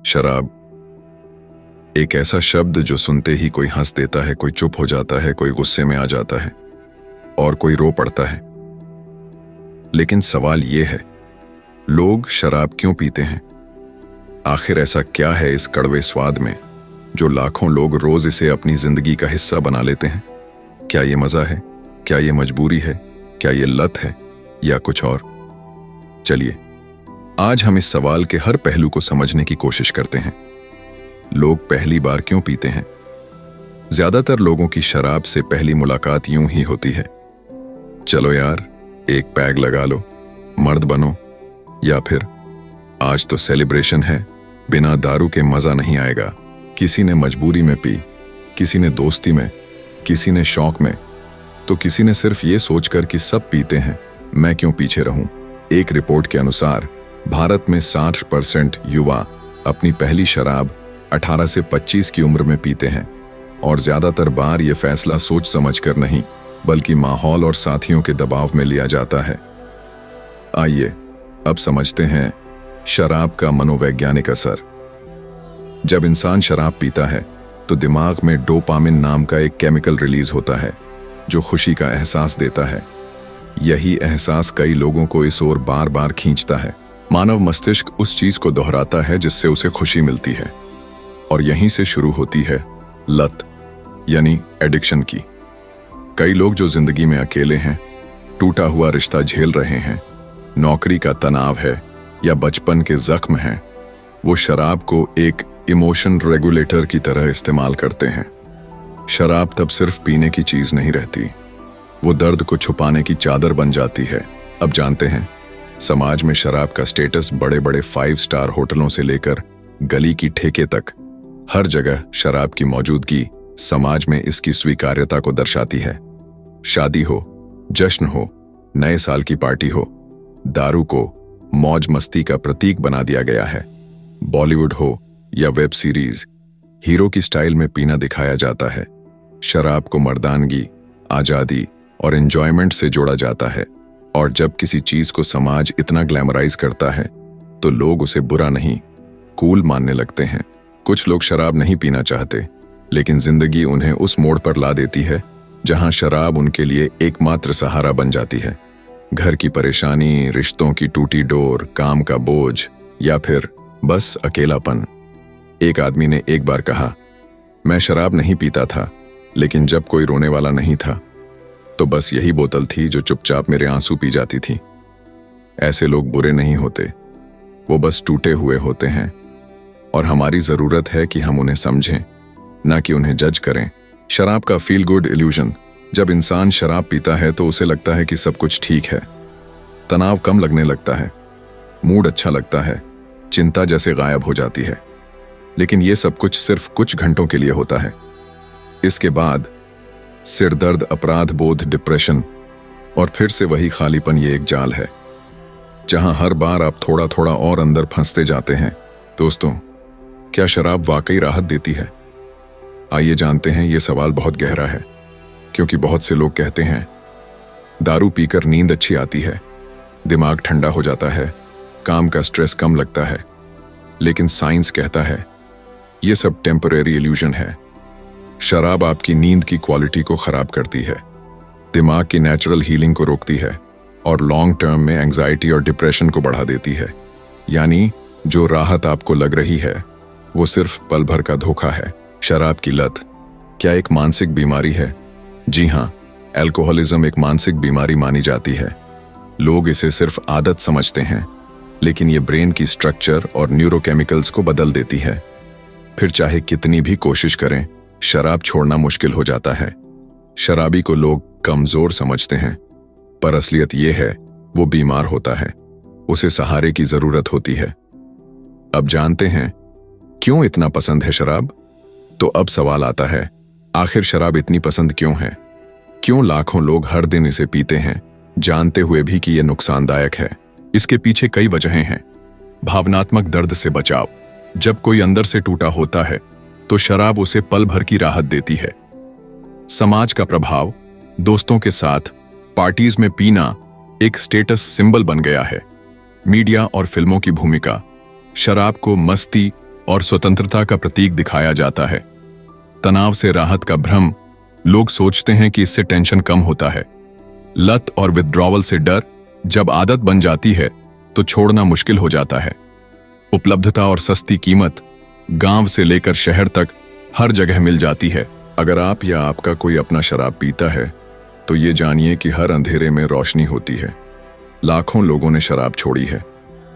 शराब एक ऐसा शब्द जो सुनते ही कोई हंस देता है, कोई चुप हो जाता है, कोई गुस्से में आ जाता है और कोई रो पड़ता है। लेकिन सवाल यह है, लोग शराब क्यों पीते हैं? आखिर ऐसा क्या है इस कड़वे स्वाद में जो लाखों लोग रोज इसे अपनी जिंदगी का हिस्सा बना लेते हैं? क्या ये मजा है? क्या ये मजबूरी है? क्या ये लत है या कुछ और? चलिए आज हम इस सवाल के हर पहलू को समझने की कोशिश करते हैं। लोग पहली बार क्यों पीते हैं? ज्यादातर लोगों की शराब से पहली मुलाकात यूं ही होती है, चलो यार एक पैग लगा लो, मर्द बनो, या फिर आज तो सेलिब्रेशन है, बिना दारू के मजा नहीं आएगा। किसी ने मजबूरी में पी, किसी ने दोस्ती में, किसी ने शौक में, तो किसी ने सिर्फ ये सोचकर कि सब पीते हैं, मैं क्यों पीछे रहूं। एक रिपोर्ट के अनुसार भारत में 60% युवा अपनी पहली शराब 18 से 25 की उम्र में पीते हैं और ज्यादातर बार ये फैसला सोच समझकर नहीं बल्कि माहौल और साथियों के दबाव में लिया जाता है। आइए अब समझते हैं शराब का मनोवैज्ञानिक असर। जब इंसान शराब पीता है तो दिमाग में डोपामिन नाम का एक केमिकल रिलीज होता है जो खुशी का एहसास देता है। यही एहसास कई लोगों को इस ओर बार बार खींचता है। मानव मस्तिष्क उस चीज को दोहराता है जिससे उसे खुशी मिलती है और यहीं से शुरू होती है लत यानी एडिक्शन की। कई लोग जो जिंदगी में अकेले हैं, टूटा हुआ रिश्ता झेल रहे हैं, नौकरी का तनाव है या बचपन के जख्म हैं, वो शराब को एक इमोशन रेगुलेटर की तरह इस्तेमाल करते हैं। शराब तब सिर्फ पीने की चीज नहीं रहती, वो दर्द को छुपाने की चादर बन जाती है। अब जानते हैं समाज में शराब का स्टेटस बड़े बड़े 5 स्टार होटलों से लेकर गली की ठेके तक हर जगह शराब की मौजूदगी समाज में इसकी स्वीकार्यता को दर्शाती है। शादी हो, जश्न हो, नए साल की पार्टी हो, दारू को मौज मस्ती का प्रतीक बना दिया गया है। बॉलीवुड हो या वेब सीरीज, हीरो की स्टाइल में पीना दिखाया जाता है। शराब को मर्दानगी, आजादी और एंजॉयमेंट से जोड़ा जाता है और जब किसी चीज को समाज इतना ग्लैमराइज करता है तो लोग उसे बुरा नहीं, कूल मानने लगते हैं। कुछ लोग शराब नहीं पीना चाहते, लेकिन जिंदगी उन्हें उस मोड़ पर ला देती है जहां शराब उनके लिए एकमात्र सहारा बन जाती है। घर की परेशानी, रिश्तों की टूटी डोर, काम का बोझ या फिर बस अकेलापन। एक आदमी ने एक बार कहा, मैं शराब नहीं पीता था, लेकिन जब कोई रोने वाला नहीं था तो बस यही बोतल थी जो चुपचाप मेरे आंसू पी जाती थी। ऐसे लोग बुरे नहीं होते, वो बस टूटे हुए होते हैं और हमारी जरूरत है कि हम उन्हें समझें, ना कि उन्हें जज करें। शराब का फील गुड इल्यूजन। जब इंसान शराब पीता है तो उसे लगता है कि सब कुछ ठीक है, तनाव कम लगने लगता है, मूड अच्छा लगता है, चिंता जैसे गायब हो जाती है। लेकिन ये सब कुछ सिर्फ कुछ घंटों के लिए होता है। इसके बाद सिरदर्द, अपराध बोध, डिप्रेशन और फिर से वही खालीपन। ये एक जाल है जहां हर बार आप थोड़ा थोड़ा और अंदर फंसते जाते हैं। दोस्तों, क्या शराब वाकई राहत देती है? आइए जानते हैं। ये सवाल बहुत गहरा है क्योंकि बहुत से लोग कहते हैं दारू पीकर नींद अच्छी आती है, दिमाग ठंडा हो जाता है, काम का स्ट्रेस कम लगता है। लेकिन साइंस कहता है ये सब टेम्परेरी इल्यूजन है। शराब आपकी नींद की क्वालिटी को खराब करती है, दिमाग की नेचुरल हीलिंग को रोकती है और लॉन्ग टर्म में एंजाइटी और डिप्रेशन को बढ़ा देती है। यानी जो राहत आपको लग रही है वो सिर्फ पल भर का धोखा है। शराब की लत क्या एक मानसिक बीमारी है? जी हाँ, अल्कोहलिज्म एक मानसिक बीमारी मानी जाती है। लोग इसे सिर्फ आदत समझते हैं, लेकिन ये ब्रेन की स्ट्रक्चर और न्यूरोकेमिकल्स को बदल देती है। फिर चाहे कितनी भी कोशिश करें, शराब छोड़ना मुश्किल हो जाता है। शराबी को लोग कमजोर समझते हैं, पर असलियत यह है वो बीमार होता है, उसे सहारे की जरूरत होती है। अब जानते हैं क्यों इतना पसंद है शराब? तो अब सवाल आता है, आखिर शराब इतनी पसंद क्यों है? क्यों लाखों लोग हर दिन इसे पीते हैं, जानते हुए भी कि यह नुकसानदायक है? इसके पीछे कई वजहें हैं। भावनात्मक दर्द से बचाव। जब कोई अंदर से टूटा होता है तो शराब उसे पल भर की राहत देती है। समाज का प्रभाव। दोस्तों के साथ पार्टीज में पीना एक स्टेटस सिंबल बन गया है। मीडिया और फिल्मों की भूमिका। शराब को मस्ती, और स्वतंत्रता का प्रतीक दिखाया जाता है। तनाव से राहत का भ्रम, लोग सोचते हैं कि इससे टेंशन कम होता है। लत और विथड्रॉवल से डर, जब आदत बन जाती है तो छोड़ना मुश्किल हो जाता है। उपलब्धता और सस्ती कीमत, गांव से लेकर शहर तक हर जगह मिल जाती है। अगर आप या आपका कोई अपना शराब पीता है तो ये जानिए कि हर अंधेरे में रोशनी होती है। लाखों लोगों ने शराब छोड़ी है,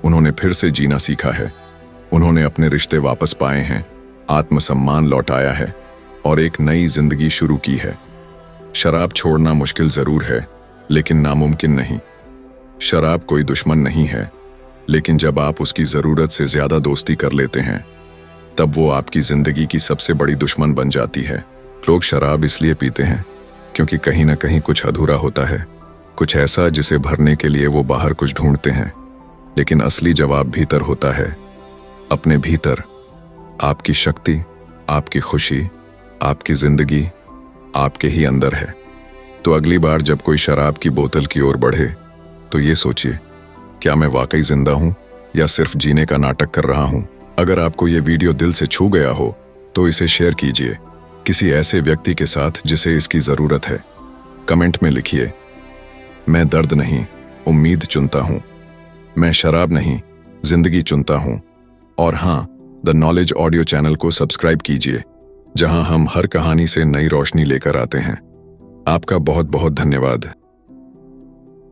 उन्होंने फिर से जीना सीखा है, उन्होंने अपने रिश्ते वापस पाए हैं, आत्मसम्मान लौटाया है और एक नई जिंदगी शुरू की है। शराब छोड़ना मुश्किल जरूर है, लेकिन नामुमकिन नहीं। शराब कोई दुश्मन नहीं है, लेकिन जब आप उसकी जरूरत से ज्यादा दोस्ती कर लेते हैं तब वो आपकी जिंदगी की सबसे बड़ी दुश्मन बन जाती है। लोग शराब इसलिए पीते हैं क्योंकि कहीं ना कहीं कुछ अधूरा होता है, कुछ ऐसा जिसे भरने के लिए वो बाहर कुछ ढूंढते हैं। लेकिन असली जवाब भीतर होता है, अपने भीतर। आपकी शक्ति, आपकी खुशी, आपकी जिंदगी आपके ही अंदर है। तो अगली बार जब कोई शराब की बोतल की ओर बढ़े तो ये सोचिए, क्या मैं वाकई जिंदा हूं या सिर्फ जीने का नाटक कर रहा हूं? अगर आपको ये वीडियो दिल से छू गया हो तो इसे शेयर कीजिए किसी ऐसे व्यक्ति के साथ जिसे इसकी जरूरत है। कमेंट में लिखिए, मैं दर्द नहीं, उम्मीद चुनता हूं। मैं शराब नहीं, जिंदगी चुनता हूं। और हाँ, द नॉलेज ऑडियो चैनल को सब्सक्राइब कीजिए, जहां हम हर कहानी से नई रोशनी लेकर आते हैं। आपका बहुत बहुत धन्यवाद।